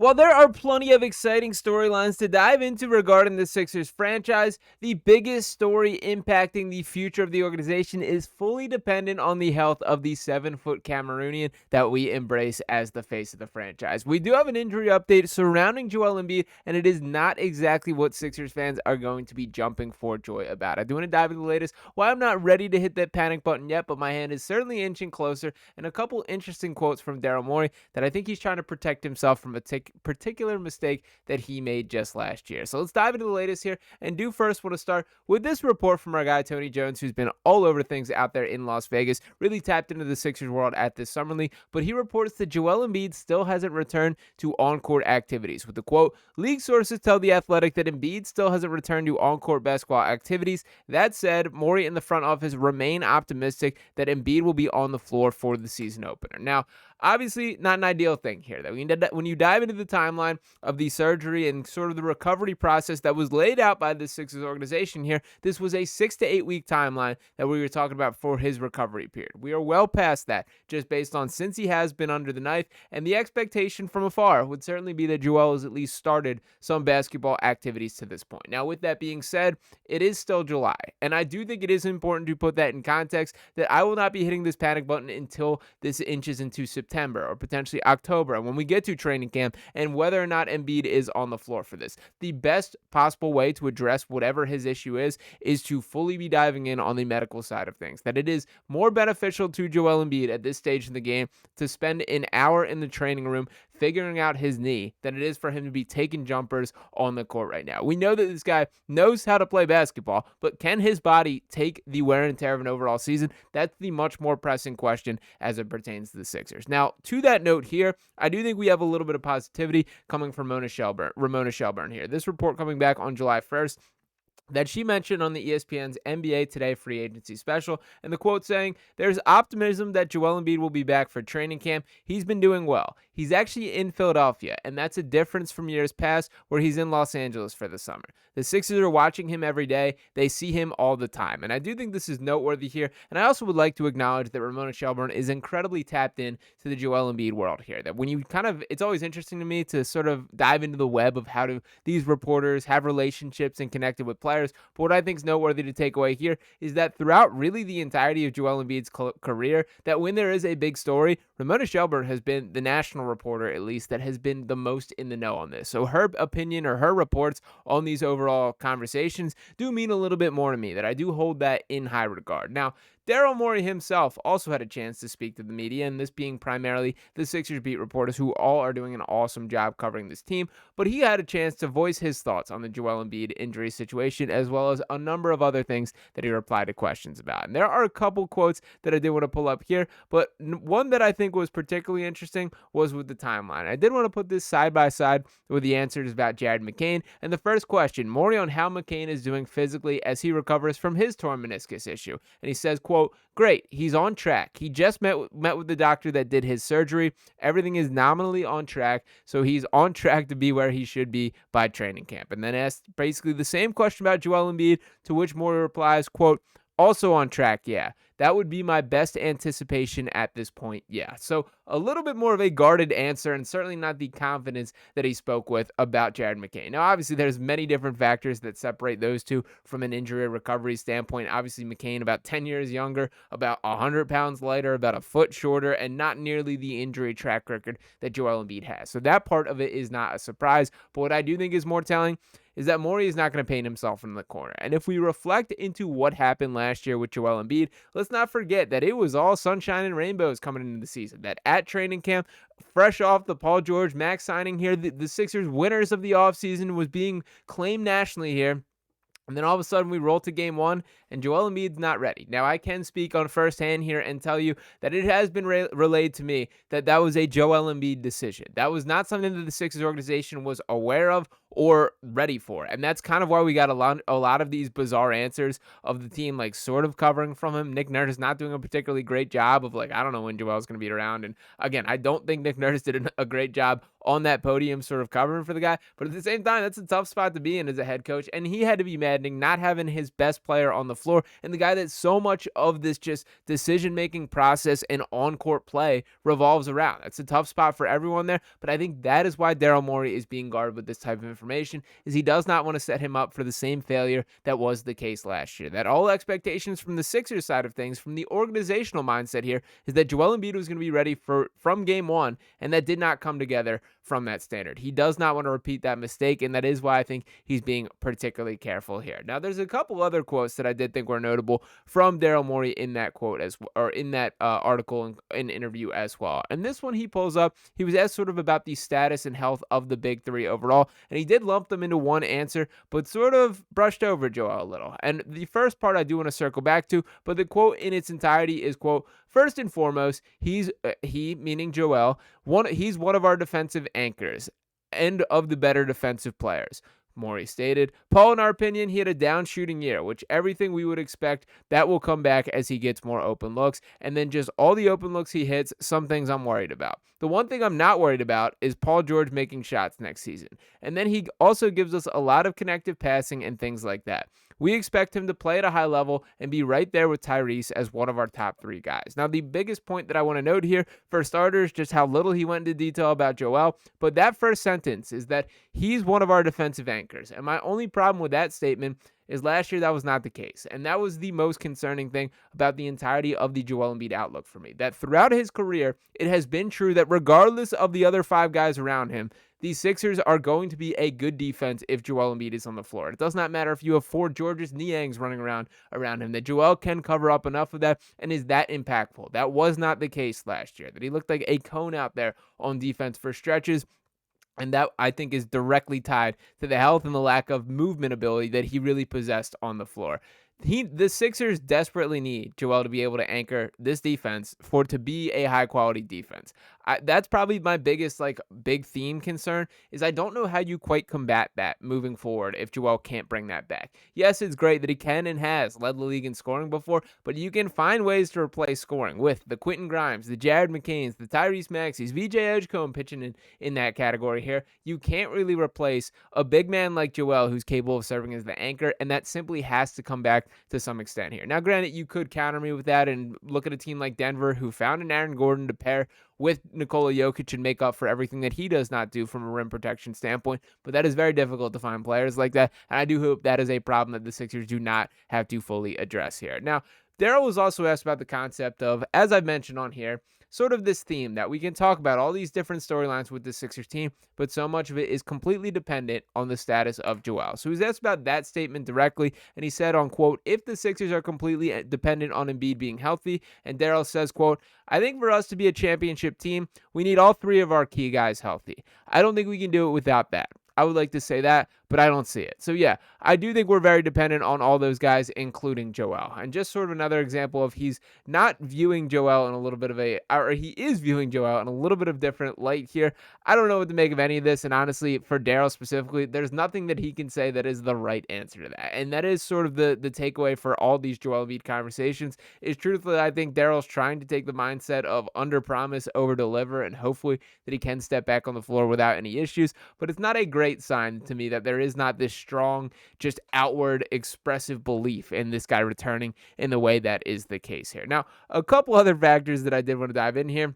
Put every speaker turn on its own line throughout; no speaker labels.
While there are plenty of exciting storylines to dive into regarding the Sixers franchise, the biggest story impacting the future of the organization is fully dependent on the health of the 7-foot Cameroonian that we embrace as the face of the franchise. We do have an injury update surrounding Joel Embiid, and it is not exactly what Sixers fans are going to be jumping for joy about. I do want to dive into the latest. While I'm not ready to hit that panic button yet, but my hand is certainly inching closer, and a couple interesting quotes from Daryl Morey that I think he's trying to protect himself from a particular mistake that he made just last year. So let's dive into the latest here, and do first want to start with this report from our guy Tony Jones, who's been all over things out there in Las Vegas, really tapped into the Sixers world at this summer league, but he reports that Joel Embiid still hasn't returned to on-court activities. With the quote, "League sources tell The Athletic that Embiid still hasn't returned to on-court basketball activities. That said, Morey and the front office remain optimistic that Embiid will be on the floor for the season opener." Now, obviously, not an ideal thing here. That when you dive into the timeline of the surgery and sort of the recovery process that was laid out by the Sixers organization here, this was a 6 to 8 week timeline that we were talking about for his recovery period. We are well past that, just based on since he has been under the knife, and the expectation from afar would certainly be that Joel has at least started some basketball activities to this point. Now, with that being said, it is still July, and I do think it is important to put that in context that I will not be hitting this panic button until this inches into September or potentially October, and when we get to training camp, and whether or not Embiid is on the floor for this. The best possible way to address whatever his issue is to fully be diving in on the medical side of things. That it is more beneficial to Joel Embiid at this stage in the game to spend an hour in the training room figuring out his knee than it is for him to be taking jumpers on the court right now. We know that this guy knows how to play basketball, but can his body take the wear and tear of an overall season? That's the much more pressing question as it pertains to the Sixers. Now, to that note here, I do think we have a little bit of positivity coming from Ramona Shelburne here. This report coming back on July 1st that she mentioned on the ESPN's NBA Today free agency special, and the quote saying, "There's optimism that Joel Embiid will be back for training camp. He's been doing well. He's actually in Philadelphia, and that's a difference from years past where he's in Los Angeles for the summer. The Sixers are watching him every day. They see him all the time." And I do think this is noteworthy here, and I also would like to acknowledge that Ramona Shelburne is incredibly tapped in to the Joel Embiid world here. That when you it's always interesting to me to sort of dive into the web of how do these reporters have relationships and connected with players. But what I think is noteworthy to take away here is that throughout really the entirety of Joel Embiid's career, that when there is a big story, Ramona Shelburne has been the national reporter, at least, that has been the most in the know on this. So her opinion or her reports on these overall conversations do mean a little bit more to me, that I do hold that in high regard. Now, Daryl Morey himself also had a chance to speak to the media, and this being primarily the Sixers beat reporters who all are doing an awesome job covering this team, but he had a chance to voice his thoughts on the Joel Embiid injury situation, as well as a number of other things that he replied to questions about. And there are a couple quotes that I did want to pull up here, but one that I think was particularly interesting was with the timeline. I did want to put this side by side with the answers about Jared McCain, and the first question, Morey on how McCain is doing physically as he recovers from his torn meniscus issue. And he says, quote, "Great, he's on track. He just met with the doctor that did his surgery. Everything is nominally on track, so he's on track to be where he should be by training camp." And then asked basically the same question about Joel Embiid, to which Morey replies, quote, "Also on track, yeah. That would be my best anticipation at this point, yeah." So a little bit more of a guarded answer, and certainly not the confidence that he spoke with about Jared McCain. Now, obviously, there's many different factors that separate those two from an injury recovery standpoint. Obviously, McCain about 10 years younger, about 100 pounds lighter, about a foot shorter, and not nearly the injury track record that Joel Embiid has. So that part of it is not a surprise. But what I do think is more telling is that Morey is not going to paint himself in the corner. And if we reflect into what happened last year with Joel Embiid, let's not forget that it was all sunshine and rainbows coming into the season. That at training camp, fresh off the Paul George Max signing here, the Sixers winners of the offseason was being claimed nationally here. And then all of a sudden we roll to game one and Joel Embiid's not ready. Now, I can speak on firsthand here and tell you that it has been relayed to me that that was a Joel Embiid decision. That was not something that the Sixers organization was aware of or ready for. And that's kind of why we got a lot of these bizarre answers of the team, like sort of covering from him. Nick Nurse is not doing a particularly great job of I don't know when Joel's going to be around. And again, I don't think Nick Nurse did a great job on that podium sort of covering for the guy. But at the same time, that's a tough spot to be in as a head coach. And he had to be maddening not having his best player on the floor and the guy that so much of this just decision-making process and on-court play revolves around. That's a tough spot for everyone there. But I think that is why Daryl Morey is being guarded with this type of information, is he does not want to set him up for the same failure that was the case last year. That all expectations from the Sixers side of things, from the organizational mindset here, is that Joel Embiid was going to be ready from game one, and that did not come together from that standard. He does not want to repeat that mistake, and that is why I think he's being particularly careful here. Now, there's a couple other quotes that I did think were notable from Daryl Morey in that quote or in that article and interview as well. And this one he pulls up, he was asked sort of about the status and health of the big three overall, and he did lump them into one answer, but sort of brushed over Joel a little. And the first part I do want to circle back to, but the quote in its entirety is, quote, "First and foremost, he, meaning Joel, he's one of our defensive anchors and of the better defensive players." Morey stated, "Paul, in our opinion, he had a down shooting year, which everything we would expect, that will come back as he gets more open looks. And then just all the open looks he hits, some things I'm worried about. The one thing I'm not worried about is Paul George making shots next season. And then he also gives us a lot of connective passing and things like that. We expect him to play at a high level and be right there with Tyrese as one of our top three guys." Now, the biggest point that I want to note here, for starters, just how little he went into detail about Joel, but that first sentence is that he's one of our defensive anchors. And my only problem with that statement is last year that was not the case. And that was the most concerning thing about the entirety of the Joel Embiid outlook for me. That throughout his career, it has been true that regardless of the other five guys around him, the Sixers are going to be a good defense if Joel Embiid is on the floor. It does not matter if you have four Georges Niangs running around him, that Joel can cover up enough of that and is that impactful. That was not the case last year, that he looked like a cone out there on defense for stretches. And that, I think, is directly tied to the health and the lack of movement ability that he really possessed on the floor. The Sixers desperately need Joel to be able to anchor this defense for it to be a high-quality defense. That's probably my biggest, big theme concern, is I don't know how you quite combat that moving forward if Joel can't bring that back. Yes, it's great that he can and has led the league in scoring before, but you can find ways to replace scoring with the Quentin Grimes, the Jared McCains, the Tyrese Maxeys, VJ Edgecombe pitching in that category here. You can't really replace a big man like Joel who's capable of serving as the anchor, and that simply has to come back to some extent here. Now, granted, you could counter me with that and look at a team like Denver who found an Aaron Gordon to pair with Nikola Jokic and make up for everything that he does not do from a rim protection standpoint, but that is very difficult to find players like that, and I do hope that is a problem that the Sixers do not have to fully address here. Now, Daryl was also asked about the concept of, as I've mentioned on here, sort of this theme that we can talk about all these different storylines with the Sixers team, but so much of it is completely dependent on the status of Joel. So he's asked about that statement directly, and he said on, quote, "If the Sixers are completely dependent on Embiid being healthy," and Daryl says, quote, "I think for us to be a championship team, we need all three of our key guys healthy. I don't think we can do it without that. I would like to say that, but I don't see it." So yeah, I do think we're very dependent on all those guys, including Joel. And just sort of another example of he's not viewing Joel in a little bit of or he is viewing Joel in a little bit of different light here. I don't know what to make of any of this. And honestly, for Daryl specifically, there's nothing that he can say that is the right answer to that. And that is sort of the takeaway for all these Joel Embiid conversations is truthfully, I think Daryl's trying to take the mindset of under promise, over deliver, and hopefully that he can step back on the floor without any issues. But it's not a great sign to me that there is not this strong, just outward expressive belief in this guy returning in the way that is the case here. Now, a couple other factors that I did want to dive in here.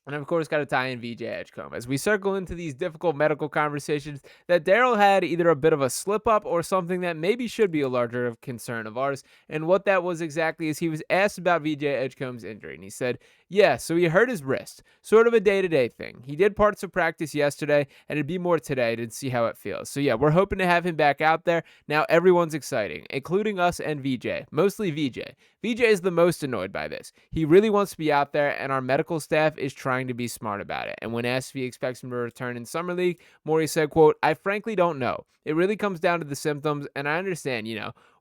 And of course, got to tie in VJ Edgecombe as we circle into these difficult medical conversations that Daryl had either a bit of a slip up or something that maybe should be a larger concern of ours. And what that was exactly is he was asked about VJ Edgecombe's injury. And he said, yeah, so he hurt his wrist, sort of a day-to-day thing. He did parts of practice yesterday, and it'd be more today to see how it feels. So yeah, we're hoping to have him back out there. Now, everyone's exciting, including us and VJ, mostly VJ. VJ is the most annoyed by this. He really wants to be out there, and our medical staff is trying to be smart about it. And when asked if he expects him to return in Summer League, Morey said, quote, "I frankly don't know. It really comes down to the symptoms, and I understand,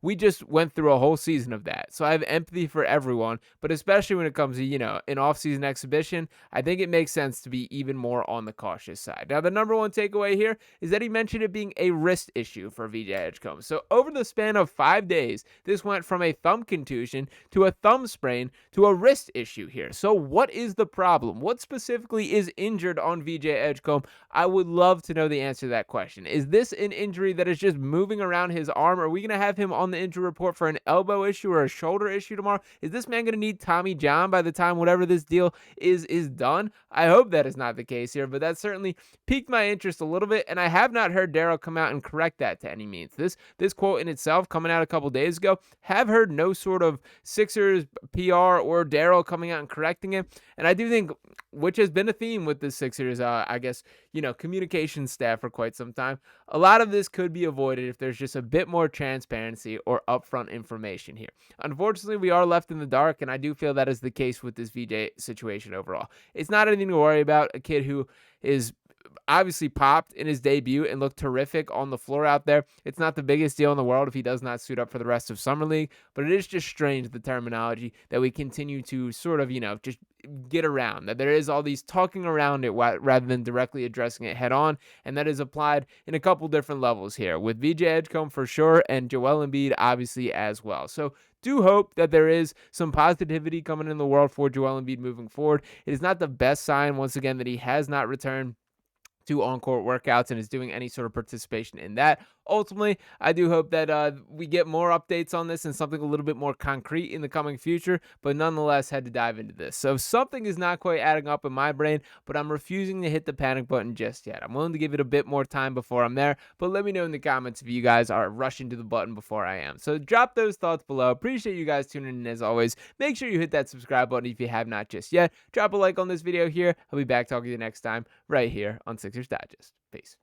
we just went through a whole season of that. So I have empathy for everyone, but especially when it comes to, an off-season exhibition, I think it makes sense to be even more on the cautious side. Now, the number one takeaway here is that he mentioned it being a wrist issue for VJ Edgecombe. So over the span of 5 days, this went from a thumb contusion to a thumb sprain to a wrist issue here. So what is the problem? What specifically is injured on VJ Edgecombe? I would love to know the answer to that question. Is this an injury that is just moving around his arm? Are we going to have him on the injury report for an elbow issue or a shoulder issue tomorrow? Is this man going to need Tommy John by the time whatever this deal is done? I hope that is not the case here, but that certainly piqued my interest a little bit, and I have not heard Daryl come out and correct that to any means. This quote in itself, coming out a couple days ago, have heard no sort of Sixers PR or Daryl coming out and correcting it, and I do think, which has been a theme with the Sixers, communication staff for quite some time, a lot of this could be avoided if there's just a bit more transparency or upfront information here. Unfortunately, we are left in the dark, and I do feel that is the case with this VJ situation overall. It's not anything to worry about. A kid who is obviously popped in his debut and looked terrific on the floor out there. It's not the biggest deal in the world if he does not suit up for the rest of Summer League, but it is just strange, the terminology that we continue to sort of, just get around, that there is all these talking around it rather than directly addressing it head on, and that is applied in a couple different levels here, with VJ Edgecombe for sure, and Joel Embiid obviously as well. So do hope that there is some positivity coming in the world for Joel Embiid moving forward. It is not the best sign, once again, that he has not returned to on-court workouts and is doing any sort of participation in that. Ultimately, I do hope that we get more updates on this and something a little bit more concrete in the coming future, but nonetheless had to dive into this. So something is not quite adding up in my brain, but I'm refusing to hit the panic button just yet. I'm willing to give it a bit more time before I'm there, but let me know in the comments if you guys are rushing to the button before I am. So drop those thoughts below. Appreciate you guys tuning in as always. Make sure you hit that subscribe button if you have not just yet. Drop a like on this video here. I'll be back talking to you next time right here on Sixers Digest. Peace.